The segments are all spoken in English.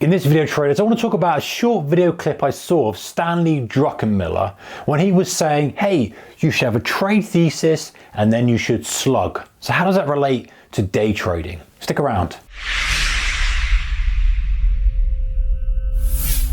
In this video, traders, I want to talk about a short video clip I saw of Stanley Druckenmiller when he was saying, hey, you should have a trade thesis and then you should slug. So how does that relate to day trading? Stick around.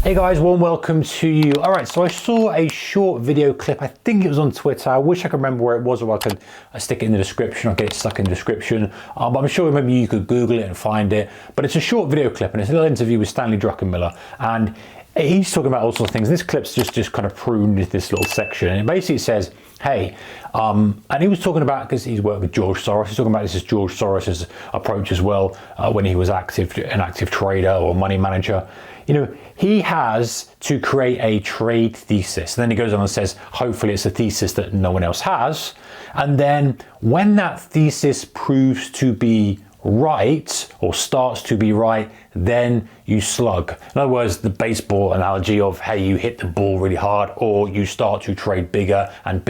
Hey guys, warm welcome to you. All right, so I saw a short video clip. I think it was on Twitter. I wish I could remember where it was, or I could stick it in the description or get it stuck in the description. But I'm sure maybe you could Google it and find it. But it's a short video clip and it's a little interview with Stanley Druckenmiller. And he's talking about all sorts of things. This clip's just kind of pruned this little section. And it basically says, hey, and he was talking about, because he's worked with George Soros, he's talking about this is George Soros' approach as well when he was an active trader or money manager. You know, he has to create a trade thesis. And then he goes on and says, hopefully it's a thesis that no one else has. And then when that thesis proves to be right or starts to be right, then you slug. In other words, the baseball analogy of, hey, you hit the ball really hard or you start to trade bigger and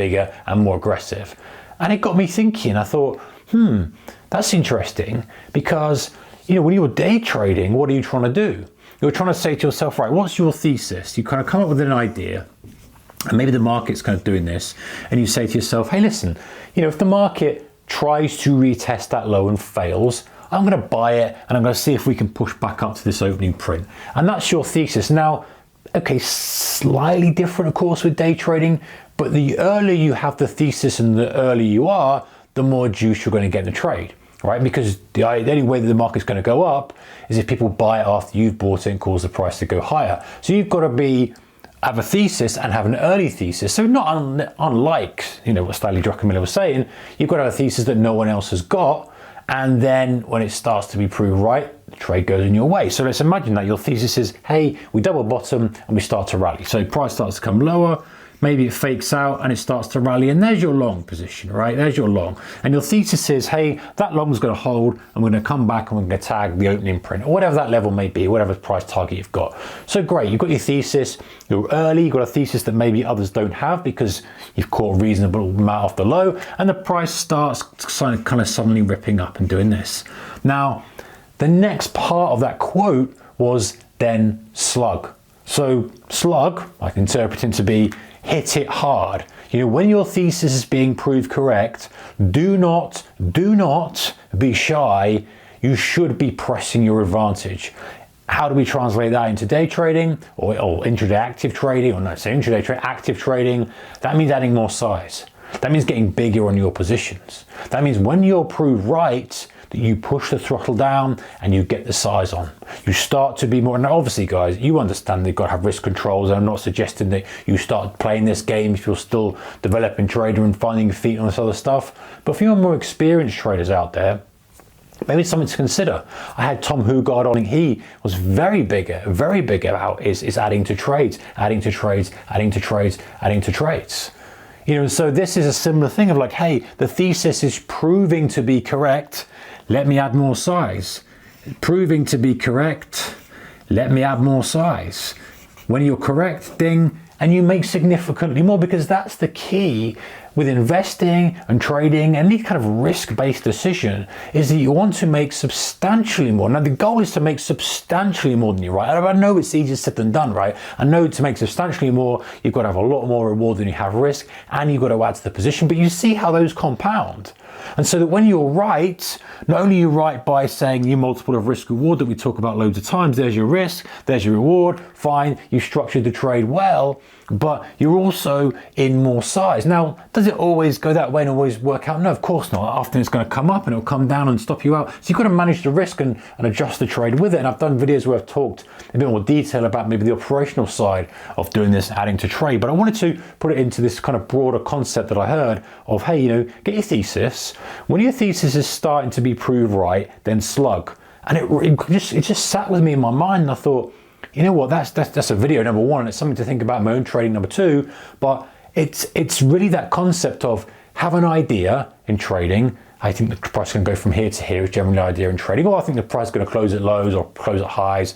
more aggressive. And it got me thinking. I thought, that's interesting, because, you know, when you're day trading, what are you trying to do? You're trying to say to yourself, right, what's your thesis? You kind of come up with an idea, and maybe the market's kind of doing this, and you say to yourself, hey, listen, you know, if the market tries to retest that low and fails, I'm going to buy it and I'm going to see if we can push back up to this opening print. And that's your thesis. Now, okay, slightly different, of course, with day trading, but the earlier you have the thesis and the earlier you are, the more juice you're going to get in the trade. Right? Because the only way that the market's going to go up is if people buy it after you've bought it and cause the price to go higher. So you've got to have a thesis and have an early thesis. So not unlike, you know, what Stanley Druckenmiller was saying, you've got to have a thesis that no one else has got. And then when it starts to be proved right, the trade goes in your way. So let's imagine that your thesis is, hey, we double bottom and we start to rally. So price starts to come lower. Maybe it fakes out and it starts to rally, and there's your long position, right? There's your long. And your thesis is, hey, that long's going to hold. I'm going to come back and we're going to tag the opening print, or whatever that level may be, whatever price target you've got. So great, you've got your thesis, you're early, you've got a thesis that maybe others don't have because you've caught a reasonable amount off the low, and the price starts kind of suddenly ripping up and doing this. Now, the next part of that quote was then slug. So slug, I can interpret it to be hit it hard. You know, when your thesis is being proved correct, do not be shy. You should be pressing your advantage. How do we translate that into day trading or intraday active trading, or no, say intraday active trading? That means adding more size. That means getting bigger on your positions. That means when you're proved right, that you push the throttle down and you get the size on. You start to be more, and obviously guys, you understand they've got to have risk controls. I'm not suggesting that you start playing this game if you're still developing trader and finding your feet on this other stuff. But for your more experienced traders out there, maybe it's something to consider. I had Tom Hugard on, and he was very big about is adding to trades. You know, so this is a similar thing of like, hey, the thesis is proving to be correct. Let me add more size. Proving to be correct. Let me add more size. When you're correct, ding, and you make significantly more, because that's the key with investing and trading and any kind of risk-based decision, is that you want to make substantially more. Now the goal is to make substantially more than you, right? I know it's easier said than done, right? I know to make substantially more, you've got to have a lot more reward than you have risk, and you've got to add to the position, but you see how those compound. And so that when you're right, not only are you right by saying your multiple of risk reward that we talk about loads of times, there's your risk, there's your reward, fine, you structured the trade well, but you're also in more size. Now, does it always go that way and always work out? No, of course not. Often it's going to come up and it'll come down and stop you out. So you've got to manage the risk and adjust the trade with it. And I've done videos where I've talked a bit more detail about maybe the operational side of doing this, adding to trade. But I wanted to put it into this kind of broader concept that I heard of, hey, you know, get your thesis. When your thesis is starting to be proved right, then slug. And it just sat with me in my mind, and I thought, you know what, that's a video number one, and it's something to think about in my own trading number two. But it's really that concept of have an idea in trading. I think the price can go from here to here is generally the idea in trading. Or I think the price is going to close at lows or close at highs.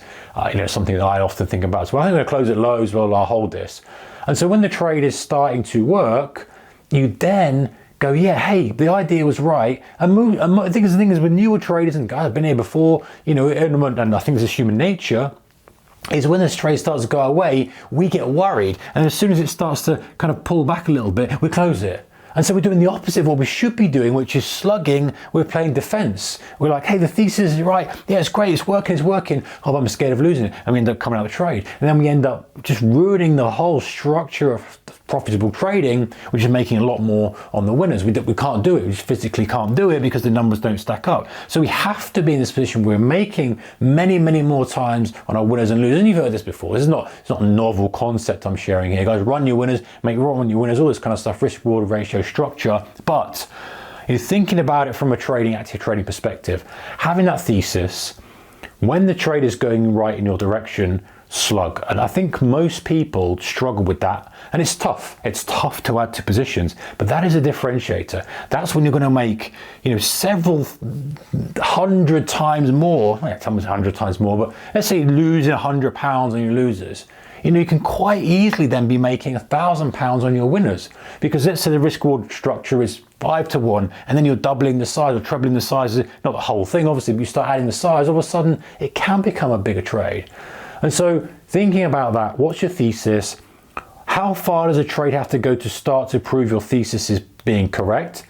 You know, something that I often think about. So I think I'm going to close at lows, well, I'll hold this. And so when the trade is starting to work, you then go, yeah, hey, the idea was right, and move. And the thing is with newer traders, and guys, I've been here before, you know, and I think this is human nature. is when this trade starts to go away, we get worried. And as soon as it starts to kind of pull back a little bit, we close it. And so we're doing the opposite of what we should be doing, which is slugging. We're playing defense. We're like, hey, the thesis is right. Yeah, it's great. It's working. It's working. Oh, but I'm scared of losing it. And we end up coming out of the trade. And then we end up just ruining the whole structure of profitable trading, which is making a lot more on the winners. We can't do it. We just physically can't do it because the numbers don't stack up. So we have to be in this position where we're making many, many more times on our winners and losers. And you've heard this before. It's not a novel concept I'm sharing here. Guys, run your winners, make run your winners, all this kind of stuff, risk reward ratio structure. But you're thinking about it from a active trading perspective, having that thesis, when the trade is going right in your direction, slug. And I think most people struggle with that, and it's tough. It's tough to add to positions, but that is a differentiator. That's when you're going to make, several hundred times more. Sometimes 100 times more, but let's say losing £100 on your losers. You can quite easily then be making £1,000 on your winners, because let's say the risk reward structure is 5 to 1, and then you're doubling the size or trebling the size. Not the whole thing, obviously, but you start adding the size. All of a sudden, it can become a bigger trade. And so thinking about that, what's your thesis? How far does a trade have to go to start to prove your thesis is being correct?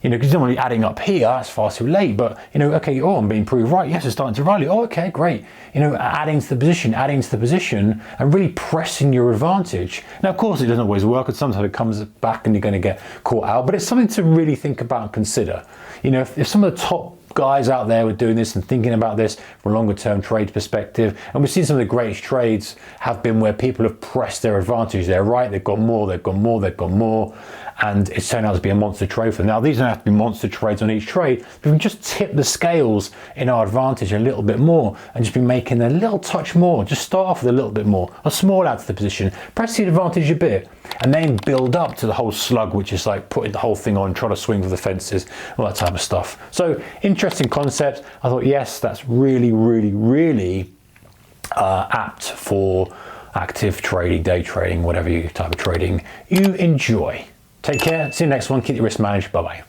Because you don't want to be adding up here, that's far too late, but, okay, I'm being proved right. Yes, it's starting to rally. Oh, okay, great. Adding to the position, and really pressing your advantage. Now, of course, it doesn't always work, and sometimes it comes back and you're going to get caught out, but it's something to really think about and consider. If some of the top guys out there were doing this and thinking about this from a longer term trade perspective, and we've seen some of the greatest trades have been where people have pressed their advantage. They're right, they've got more, and it's turned out to be a monster trade for them. Now, these don't have to be monster trades on each trade, but we can just tip the scales in our advantage a little bit more and just be making a little touch more. Just start off with a little bit more, a small add to the position, press the advantage a bit, and then build up to the whole slug, which is like putting the whole thing on, trying to swing for the fences, all that type of stuff. So interesting concept. I thought, yes, that's really, really, really apt for active trading, day trading, whatever type of trading you enjoy. Take care. See you next one. Keep your risk managed. Bye-bye.